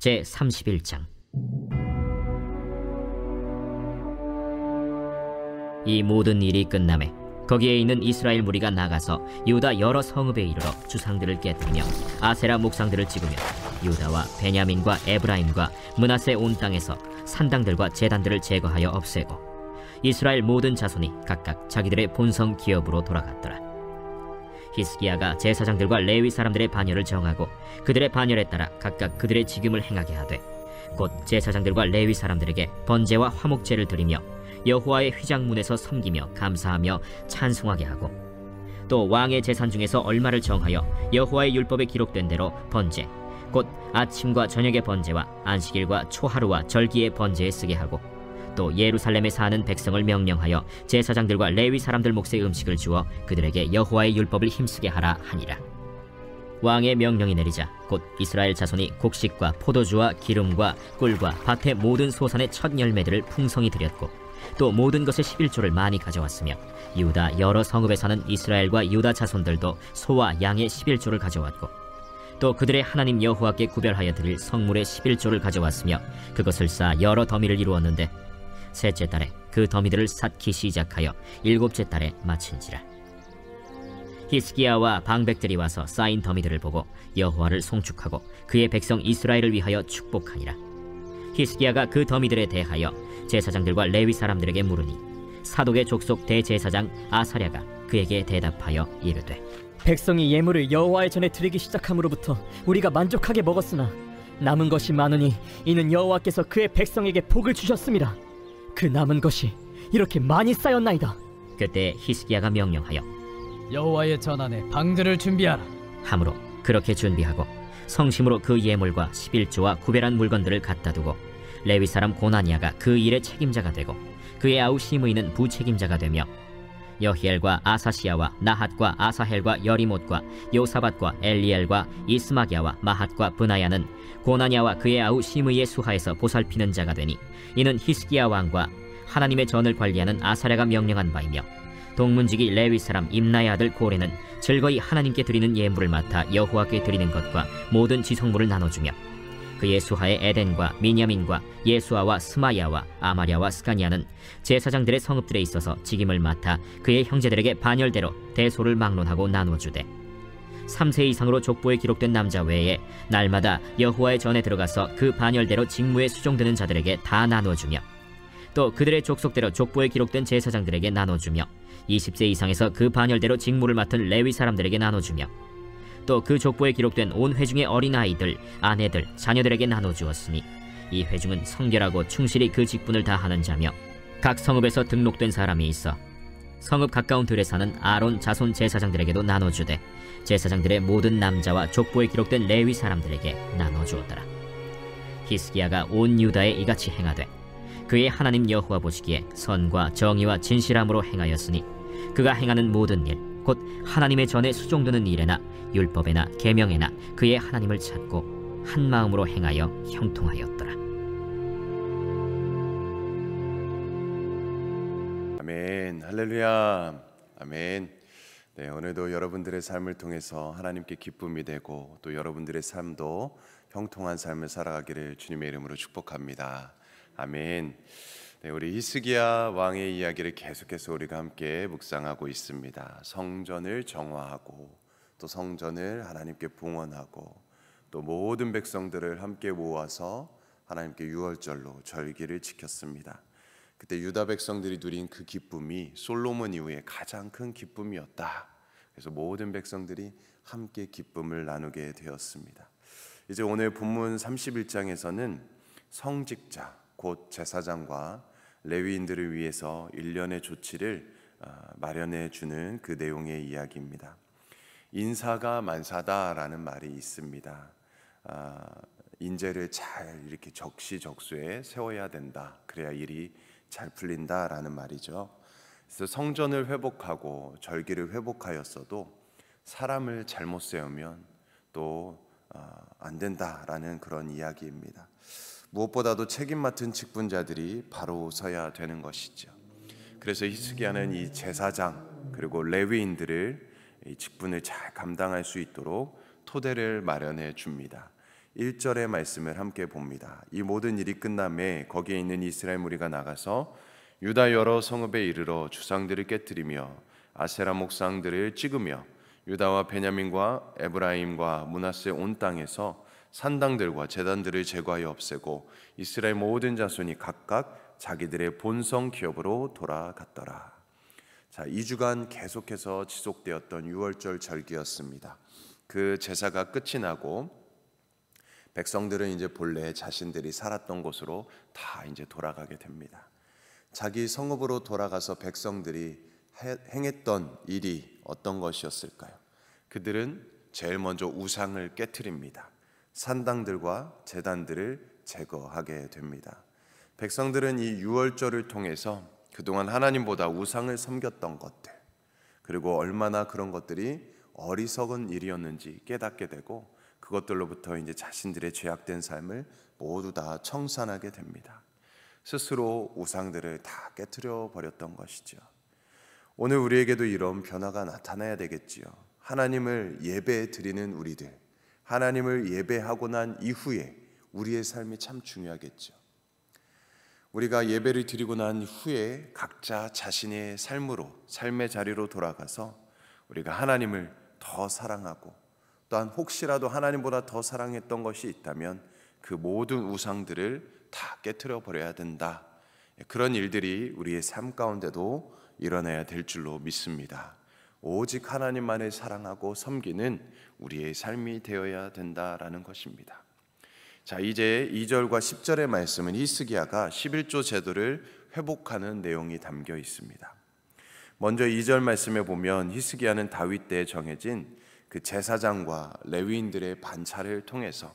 제31장. 이 모든 일이 끝남에 거기에 있는 이스라엘 무리가 나가서 유다 여러 성읍에 이르러 주상들을 깨뜨리며 아세라 목상들을 찍으며 유다와 베냐민과 에브라임과 므낫세 온 땅에서 산당들과 제단들을 제거하여 없애고 이스라엘 모든 자손이 각각 자기들의 본성 기업으로 돌아갔더라. 히스기야가 제사장들과 레위 사람들의 반열을 정하고 그들의 반열에 따라 각각 그들의 직임을 행하게 하되 곧 제사장들과 레위 사람들에게 번제와 화목제를 드리며 여호와의 휘장문에서 섬기며 감사하며 찬송하게 하고 또 왕의 재산 중에서 얼마를 정하여 여호와의 율법에 기록된 대로 번제 곧 아침과 저녁의 번제와 안식일과 초하루와 절기의 번제에 쓰게 하고 또 예루살렘에 사는 백성을 명령하여 제사장들과 레위 사람들 몫의 음식을 주어 그들에게 여호와의 율법을 힘쓰게 하라 하니라. 왕의 명령이 내리자 곧 이스라엘 자손이 곡식과 포도주와 기름과 꿀과 밭의 모든 소산의 첫 열매들을 풍성히 드렸고 또 모든 것의 11조를 많이 가져왔으며 유다 여러 성읍에 사는 이스라엘과 유다 자손들도 소와 양의 11조를 가져왔고 또 그들의 하나님 여호와께 구별하여 드릴 성물의 11조를 가져왔으며 그것을 쌓아 여러 더미를 이루었는데 셋째 달에 그 더미들을 쌓기 시작하여 일곱째 달에 마친지라. 히스기야와 방백들이 와서 쌓인 더미들을 보고 여호와를 송축하고 그의 백성 이스라엘을 위하여 축복하니라. 히스기야가 그 더미들에 대하여 제사장들과 레위 사람들에게 물으니 사독의 족속 대제사장 아사랴가 그에게 대답하여 이르되 백성이 예물을 여호와의 전에 드리기 시작함으로부터 우리가 만족하게 먹었으나 남은 것이 많으니 이는 여호와께서 그의 백성에게 복을 주셨습니다. 그 남은 것이 이렇게 많이 쌓였나이다. 그때 히스기야가 명령하여 여호와의 전안에 방들을 준비하라 함으로 그렇게 준비하고 성심으로 그 예물과 11조와 구별한 물건들을 갖다 두고 레위 사람 고나니아가 그 일의 책임자가 되고 그의 아우 시므이는 부책임자가 되며 여히엘과 아사시야와 나핫과 아사헬과 여리못과 요사밧과 엘리엘과 이스마기야와 마핫과 브나야는 고나니아와 그의 아우 시므이의 수하에서 보살피는 자가 되니 이는 히스기야 왕과 하나님의 전을 관리하는 아사랴가 명령한 바이며 동문지기 레위 사람 임나의 아들 고레는 즐거이 하나님께 드리는 예물을 맡아 여호와께 드리는 것과 모든 지성물을 나눠주며 그의 수하의 에덴과 미냐민과 예수아와 스마야와 아마랴와 스가니아는 제사장들의 성읍들에 있어서 직임을 맡아 그의 형제들에게 반열대로 대소를 막론하고 나눠주되 3세 이상으로 족보에 기록된 남자 외에 날마다 여호와의 전에 들어가서 그 반열대로 직무에 수종되는 자들에게 다 나눠주며 또 그들의 족속대로 족보에 기록된 제사장들에게 나눠주며 20세 이상에서 그 반열대로 직무를 맡은 레위 사람들에게 나눠주며 또 그 족보에 기록된 온 회중의 어린아이들, 아내들, 자녀들에게 나눠주었으니 이 회중은 성결하고 충실히 그 직분을 다하는 자며 각 성읍에서 등록된 사람이 있어 성읍 가까운 들에 사는 아론 자손 제사장들에게도 나눠주되 제사장들의 모든 남자와 족보에 기록된 레위 사람들에게 나눠주었더라. 히스기야가 온 유다에 이같이 행하되 그의 하나님 여호와 보시기에 선과 정의와 진실함으로 행하였으니 그가 행하는 모든 일 곧 하나님의 전에 수종드는 일에나 율법에나 계명에나 그의 하나님을 찾고 한 마음으로 행하여 형통하였더라. 아멘. 할렐루야. 아멘. 네, 오늘도 여러분들의 삶을 통해서 하나님께 기쁨이 되고 또 여러분들의 삶도 형통한 삶을 살아가기를 주님의 이름으로 축복합니다. 아멘. 네, 우리 히스기야 왕의 이야기를 계속해서 우리가 함께 묵상하고 있습니다. 성전을 정화하고 또 성전을 하나님께 봉헌하고 또 모든 백성들을 함께 모아서 하나님께 유월절로 절기를 지켰습니다. 그때 유다 백성들이 누린 그 기쁨이 솔로몬 이후에 가장 큰 기쁨이었다. 그래서 모든 백성들이 함께 기쁨을 나누게 되었습니다. 이제 오늘 본문 31장에서는 성직자 곧 제사장과 레위인들을 위해서 일련의 조치를 마련해 주는 그 내용의 이야기입니다. 인사가 만사다라는 말이 있습니다. 인재를 잘 이렇게 적시적소에 세워야 된다. 그래야 일이 잘 풀린다라는 말이죠. 그래서 성전을 회복하고 절기를 회복하였어도 사람을 잘못 세우면 또 안 된다라는 그런 이야기입니다. 무엇보다도 책임 맡은 직분자들이 바로 서야 되는 것이죠. 그래서 히스기야는 이 제사장 그리고 레위인들을 이 직분을 잘 감당할 수 있도록 토대를 마련해 줍니다. 1절의 말씀을 함께 봅니다. 이 모든 일이 끝남에 거기에 있는 이스라엘 무리가 나가서 유다 여러 성읍에 이르러 주상들을 깨뜨리며 아세라 목상들을 찍으며 유다와 베냐민과 에브라임과 므낫세 온 땅에서 산당들과 제단들을 제거하여 없애고 이스라엘 모든 자손이 각각 자기들의 본성 기업으로 돌아갔더라. 자, 2주간 계속해서 지속되었던 유월절 절기였습니다. 그 제사가 끝이 나고 백성들은 이제 본래 자신들이 살았던 곳으로 다 이제 돌아가게 됩니다. 자기 성읍으로 돌아가서 백성들이 행했던 일이 어떤 것이었을까요? 그들은 제일 먼저 우상을 깨트립니다. 산당들과 제단들을 제거하게 됩니다. 백성들은 이 유월절을 통해서 그동안 하나님보다 우상을 섬겼던 것들, 그리고 얼마나 그런 것들이 어리석은 일이었는지 깨닫게 되고 그것들로부터 이제 자신들의 죄악된 삶을 모두 다 청산하게 됩니다. 스스로 우상들을 다 깨트려 버렸던 것이죠. 오늘 우리에게도 이런 변화가 나타나야 되겠지요. 하나님을 예배 드리는 우리들, 하나님을 예배하고 난 이후에 우리의 삶이 참 중요하겠죠. 우리가 예배를 드리고 난 후에 각자 자신의 삶의 자리로 돌아가서 우리가 하나님을 더 사랑하고, 또한 혹시라도 하나님보다 더 사랑했던 것이 있다면 그 모든 우상들을 다 깨트려 버려야 된다. 그런 일들이 우리의 삶 가운데도 일어나야 될 줄로 믿습니다. 오직 하나님만을 사랑하고 섬기는 우리의 삶이 되어야 된다라는 것입니다. 자, 이제 2절과 10절의 말씀은 히스기야가 11조 제도를 회복하는 내용이 담겨 있습니다. 먼저 2절 말씀에 보면 히스기야는 다윗 때에 정해진 그 제사장과 레위인들의 반차를 통해서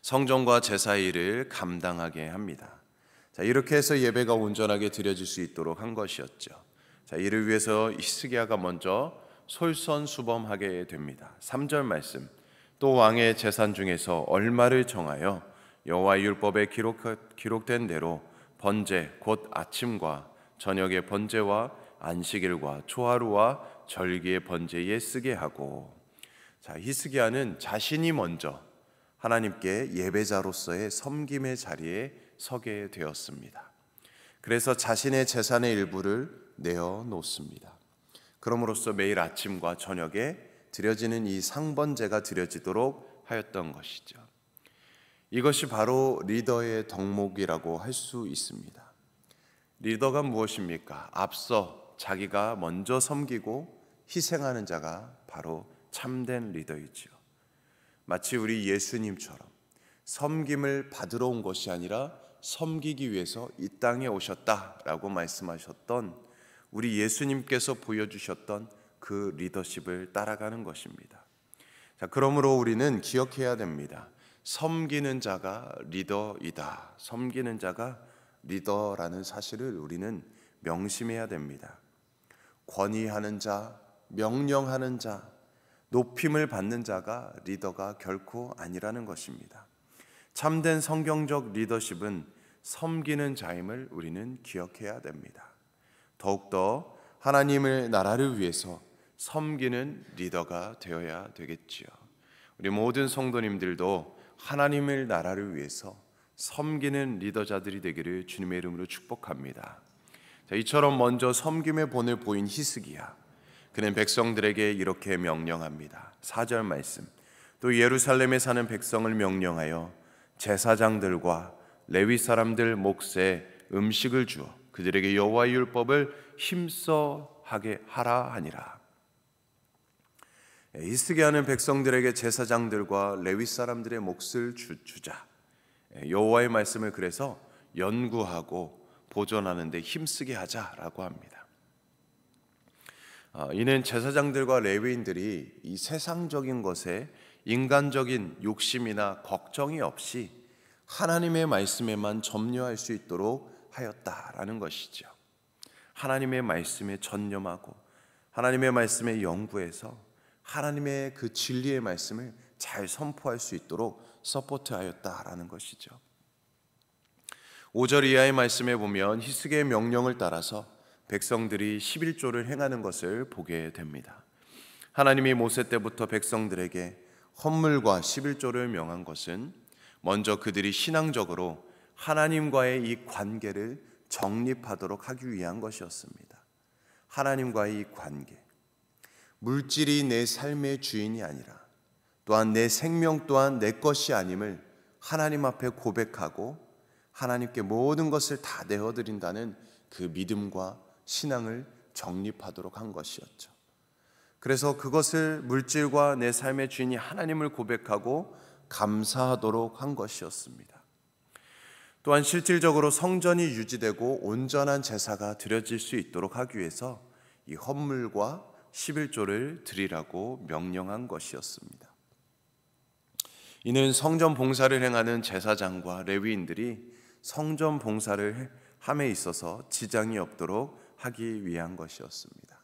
성전과 제사의 일을 감당하게 합니다. 자, 이렇게 해서 예배가 온전하게 드려질 수 있도록 한 것이었죠. 자, 이를 위해서 히스기야가 먼저 솔선수범하게 됩니다. 3절 말씀, 또 왕의 재산 중에서 얼마를 정하여 여호와의 율법에 기록된 대로 번제 곧 아침과 저녁의 번제와 안식일과 초하루와 절기의 번제에 쓰게 하고. 자, 히스기야는 자신이 먼저 하나님께 예배자로서의 섬김의 자리에 서게 되었습니다. 그래서 자신의 재산의 일부를 내어 놓습니다. 그럼으로써 매일 아침과 저녁에 드려지는 이 상번제가 드려지도록 하였던 것이죠. 이것이 바로 리더의 덕목이라고 할 수 있습니다. 리더가 무엇입니까? 앞서 자기가 먼저 섬기고 희생하는 자가 바로 참된 리더이지요. 마치 우리 예수님처럼 섬김을 받으러 온 것이 아니라 섬기기 위해서 이 땅에 오셨다라고 말씀하셨던 우리 예수님께서 보여주셨던 그 리더십을 따라가는 것입니다. 자, 그러므로 우리는 기억해야 됩니다. 섬기는 자가 리더이다. 섬기는 자가 리더라는 사실을 우리는 명심해야 됩니다. 권위하는 자, 명령하는 자, 높임을 받는 자가 리더가 결코 아니라는 것입니다. 참된 성경적 리더십은 섬기는 자임을 우리는 기억해야 됩니다. 더욱더 하나님의 나라를 위해서 섬기는 리더가 되어야 되겠지요. 우리 모든 성도님들도 하나님의 나라를 위해서 섬기는 리더자들이 되기를 주님의 이름으로 축복합니다. 자, 이처럼 먼저 섬김의 본을 보인 히스기야, 그는 백성들에게 이렇게 명령합니다. 4절 말씀, 또 예루살렘에 사는 백성을 명령하여 제사장들과 레위 사람들 몫에 음식을 주어 그들에게 여호와의 율법을 힘써 하게 하라 하니라. 히스기야는 백성들에게 제사장들과 레위 사람들의 몫을 주자, 여호와의 말씀을 그래서 연구하고 보존하는 데 힘쓰게 하자라고 합니다. 이는 제사장들과 레위인들이 이 세상적인 것에 인간적인 욕심이나 걱정이 없이 하나님의 말씀에만 점유할 수 있도록 하였다라는 것이죠. 하나님의 말씀에 전념하고 하나님의 말씀에 연구해서 하나님의 그 진리의 말씀을 잘 선포할 수 있도록 서포트하였다라는 것이죠. 5절 이하의 말씀에 보면 히스기야의 명령을 따라서 백성들이 11조를 행하는 것을 보게 됩니다. 하나님이 모세 때부터 백성들에게 헌물과 11조를 명한 것은 먼저 그들이 신앙적으로 하나님과의 이 관계를 정립하도록 하기 위한 것이었습니다. 하나님과의 이 관계, 물질이 내 삶의 주인이 아니라 또한 내 생명 또한 내 것이 아님을 하나님 앞에 고백하고 하나님께 모든 것을 다 내어드린다는 그 믿음과 신앙을 정립하도록 한 것이었죠. 그래서 그것을 물질과 내 삶의 주인이 하나님을 고백하고 감사하도록 한 것이었습니다. 또한 실질적으로 성전이 유지되고 온전한 제사가 드려질 수 있도록 하기 위해서 이 헌물과 11조를 드리라고 명령한 것이었습니다. 이는 성전 봉사를 행하는 제사장과 레위인들이 성전 봉사를 함에 있어서 지장이 없도록 하기 위한 것이었습니다.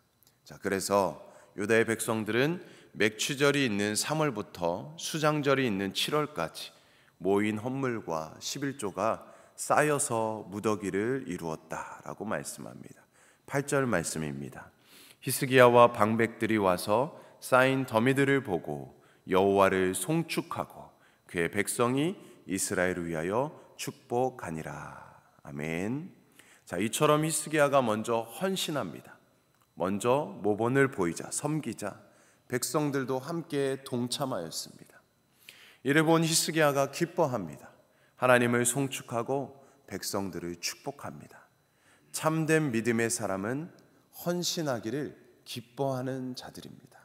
자, 그래서 유다의 백성들은 맥추절이 있는 3월부터 수장절이 있는 7월까지 모인 헌물과 11조가 쌓여서 무더기를 이루었다라고 말씀합니다. 8절 말씀입니다. 히스기야와 방백들이 와서 쌓인 더미들을 보고 여호와를 송축하고 그의 백성이 이스라엘을 위하여 축복하니라. 아멘. 자, 이처럼 히스기야가 먼저 헌신합니다. 먼저 모본을 보이자, 섬기자 백성들도 함께 동참하였습니다. 이를 본 히스기야가 기뻐합니다. 하나님을 송축하고 백성들을 축복합니다. 참된 믿음의 사람은 헌신하기를 기뻐하는 자들입니다.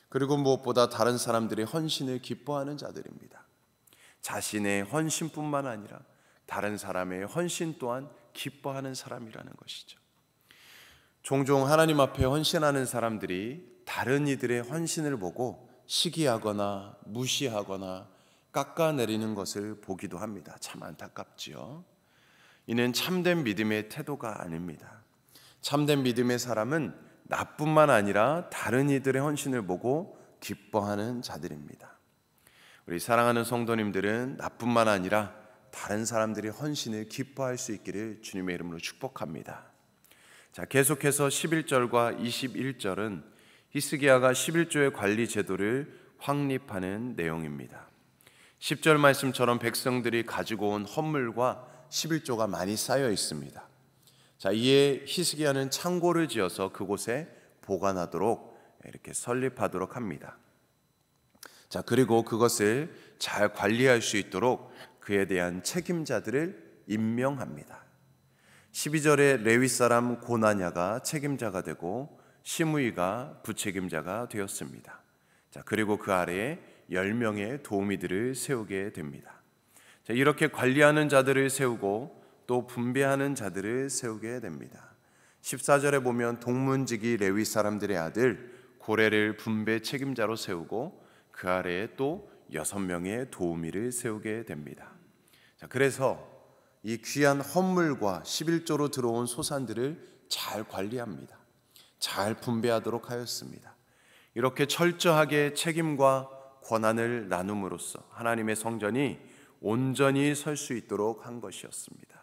그리고 무엇보다 다른 사람들의 헌신을 기뻐하는 자들입니다. 자신의 헌신뿐만 아니라 다른 사람의 헌신 또한 기뻐하는 사람이라는 것이죠. 종종 하나님 앞에 헌신하는 사람들이 다른 이들의 헌신을 보고 시기하거나 무시하거나 깎아내리는 것을 보기도 합니다. 참 안타깝지요. 이는 참된 믿음의 태도가 아닙니다. 참된 믿음의 사람은 나뿐만 아니라 다른 이들의 헌신을 보고 기뻐하는 자들입니다. 우리 사랑하는 성도님들은 나뿐만 아니라 다른 사람들이 헌신을 기뻐할 수 있기를 주님의 이름으로 축복합니다. 자, 계속해서 11절과 21절은 히스기야가 11조의 관리 제도를 확립하는 내용입니다. 10절 말씀처럼 백성들이 가지고 온 헌물과 11조가 많이 쌓여 있습니다. 자, 이에 히스기야는 창고를 지어서 그곳에 보관하도록 이렇게 설립하도록 합니다. 자, 그리고 그것을 잘 관리할 수 있도록 그에 대한 책임자들을 임명합니다. 12절에 레위 사람 고나냐가 책임자가 되고 시므이가 부책임자가 되었습니다. 자, 그리고 그 아래에 10명의 도우미들을 세우게 됩니다. 자, 이렇게 관리하는 자들을 세우고 또 분배하는 자들을 세우게 됩니다. 14절에 보면 동문지기 레위 사람들의 아들 고레를 분배 책임자로 세우고 그 아래에 또 6명의 도우미를 세우게 됩니다. 자, 그래서 이 귀한 헌물과 11조로 들어온 소산들을 잘 관리합니다. 잘 분배하도록 하였습니다. 이렇게 철저하게 책임과 권한을 나눔으로써 하나님의 성전이 온전히 설 수 있도록 한 것이었습니다.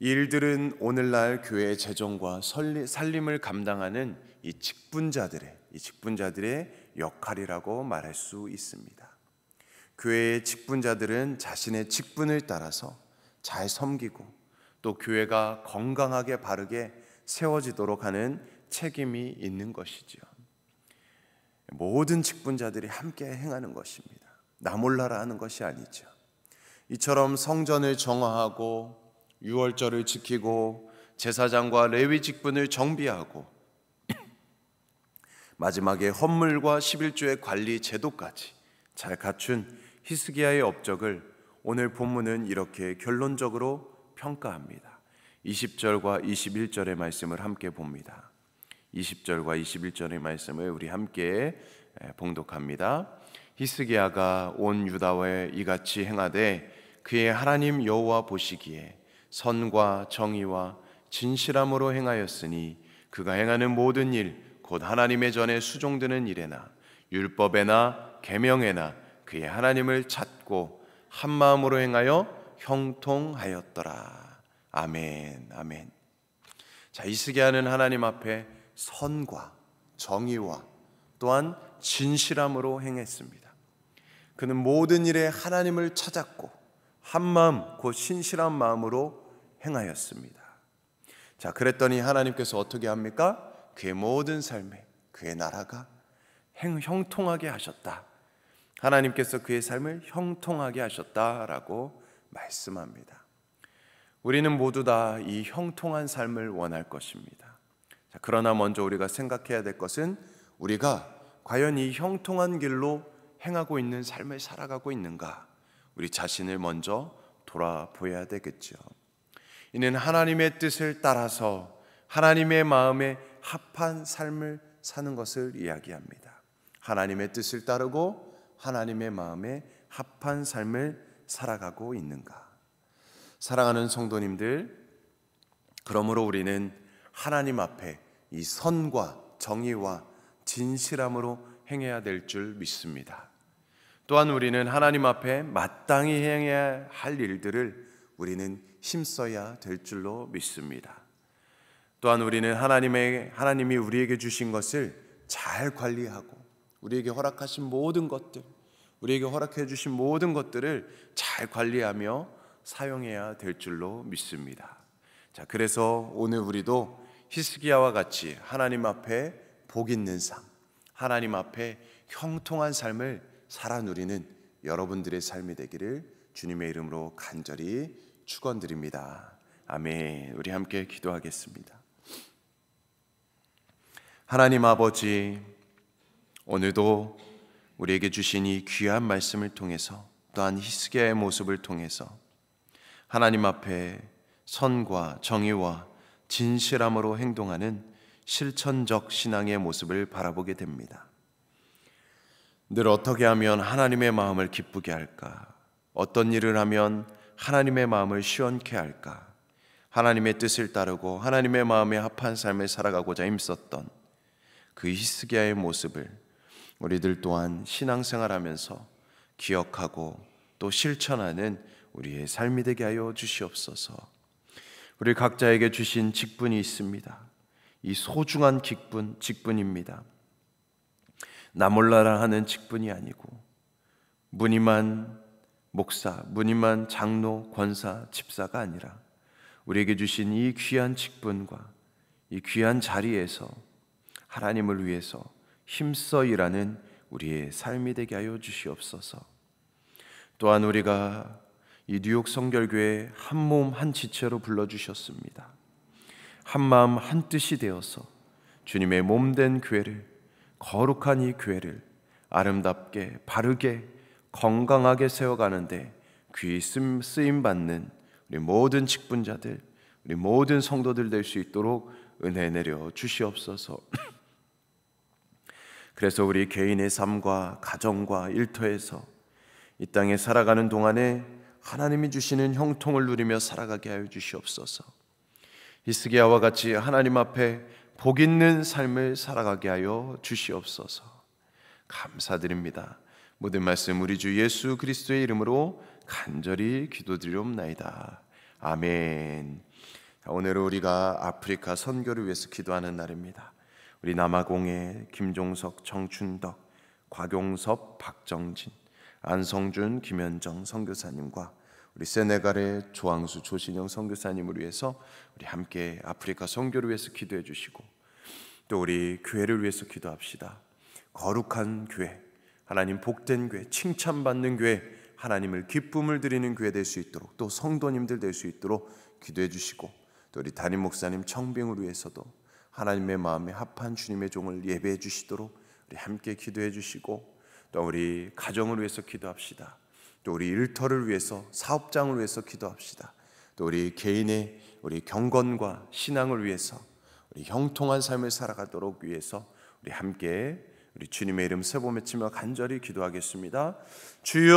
이 일들은 오늘날 교회의 재정과 살림을 감당하는 이 직분자들의 역할이라고 말할 수 있습니다. 교회의 직분자들은 자신의 직분을 따라서 잘 섬기고 또 교회가 건강하게 바르게 세워지도록 하는 책임이 있는 것이지요. 모든 직분자들이 함께 행하는 것입니다. 나 몰라라 하는 것이 아니죠. 이처럼 성전을 정화하고 유월절을 지키고 제사장과 레위 직분을 정비하고 마지막에 헌물과 11조의 관리 제도까지 잘 갖춘 히스기야의 업적을 오늘 본문은 이렇게 결론적으로 평가합니다. 20절과 21절의 말씀을 함께 봅니다. 20절과 21절의 말씀을 우리 함께 봉독합니다. 히스기야가 온 유다에 이같이 행하되 그의 하나님 여호와 보시기에 선과 정의와 진실함으로 행하였으니 그가 행하는 모든 일 곧 하나님의 전에 수종드는 일에나 율법에나 계명에나 그의 하나님을 찾고 한 마음으로 행하여 형통하였더라. 아멘. 아멘. 자, 히스기야는 하나님 앞에 선과 정의와 또한 진실함으로 행했습니다. 그는 모든 일에 하나님을 찾았고 한 마음 곧 신실한 마음으로 행하였습니다. 자, 그랬더니 하나님께서 어떻게 합니까? 그의 모든 삶에 그의 나라가 형통하게 하셨다. 하나님께서 그의 삶을 형통하게 하셨다라고 말씀합니다. 우리는 모두 다 이 형통한 삶을 원할 것입니다. 자, 그러나 먼저 우리가 생각해야 될 것은 우리가 과연 이 형통한 길로 행하고 있는 삶을 살아가고 있는가? 우리 자신을 먼저 돌아보아야 되겠죠. 이는 하나님의 뜻을 따라서 하나님의 마음에 합한 삶을 사는 것을 이야기합니다. 하나님의 뜻을 따르고 하나님의 마음에 합한 삶을 살아가고 있는가? 사랑하는 성도님들, 그러므로 우리는 하나님 앞에 이 선과 정의와 진실함으로 행해야 될 줄 믿습니다. 또한 우리는 하나님 앞에 마땅히 행해야 할 일들을 우리는 힘써야 될 줄로 믿습니다. 또한 우리는 하나님이 우리에게 주신 것을 잘 관리하고 우리에게 허락하신 모든 것들, 우리에게 허락해 주신 모든 것들을 잘 관리하며 사용해야 될 줄로 믿습니다. 자, 그래서 오늘 우리도 히스기야와 같이 하나님 앞에 복 있는 삶, 하나님 앞에 형통한 삶을 살아 누리는 여러분들의 삶이 되기를 주님의 이름으로 간절히 축원드립니다. 아멘. 우리 함께 기도하겠습니다. 하나님 아버지, 오늘도 우리에게 주신 이 귀한 말씀을 통해서 또한 히스기야의 모습을 통해서 하나님 앞에 선과 정의와 진실함으로 행동하는 실천적 신앙의 모습을 바라보게 됩니다. 늘 어떻게 하면 하나님의 마음을 기쁘게 할까? 어떤 일을 하면 하나님의 마음을 시원케 할까? 하나님의 뜻을 따르고 하나님의 마음에 합한 삶을 살아가고자 힘썼던 그 히스기야의 모습을 우리들 또한 신앙생활하면서 기억하고 또 실천하는 우리의 삶이 되게 하여 주시옵소서. 우리 각자에게 주신 직분이 있습니다. 이 소중한 직분입니다. 나 몰라라 하는 직분이 아니고 무늬만 목사, 무늬만 장로, 권사, 집사가 아니라 우리에게 주신 이 귀한 직분과 이 귀한 자리에서 하나님을 위해서 힘써 일하는 우리의 삶이 되게 하여 주시옵소서. 또한 우리가 이 뉴욕 성결교회 한 몸 한 지체로 불러주셨습니다. 한 마음 한 뜻이 되어서 주님의 몸된 교회를, 거룩한 이 교회를 아름답게 바르게 건강하게 세워가는데 귀히 쓰임받는 우리 모든 직분자들, 우리 모든 성도들 될 수 있도록 은혜 내려 주시옵소서. 그래서 우리 개인의 삶과 가정과 일터에서 이 땅에 살아가는 동안에 하나님이 주시는 형통을 누리며 살아가게 하여 주시옵소서. 히스기야와 같이 하나님 앞에 복 있는 삶을 살아가게 하여 주시옵소서. 감사드립니다. 모든 말씀 우리 주 예수 그리스도의 이름으로 간절히 기도드리옵나이다. 아멘. 오늘은 우리가 아프리카 선교를 위해서 기도하는 날입니다. 우리 남아공의 김종석, 정춘덕, 곽용섭, 박정진, 안성준, 김현정 선교사님과 우리 세네갈의 조항수, 조신영 선교사님을 위해서 우리 함께 아프리카 선교를 위해서 기도해 주시고 또 우리 교회를 위해서 기도합시다. 거룩한 교회, 하나님 복된 교회, 칭찬받는 교회, 하나님을 기쁨을 드리는 교회 될 수 있도록 또 성도님들 될 수 있도록 기도해 주시고 또 우리 담임 목사님 청빙을 위해서도 하나님의 마음에 합한 주님의 종을 예배해 주시도록 우리 함께 기도해 주시고 또 우리 가정을 위해서 기도합시다. 또 우리 일터를 위해서, 사업장을 위해서 기도합시다. 또 우리 개인의 우리 경건과 신앙을 위해서 우리 형통한 삶을 살아가도록 위해서 우리 함께 우리 주님의 이름 세보 맺히며 간절히 기도하겠습니다. 주여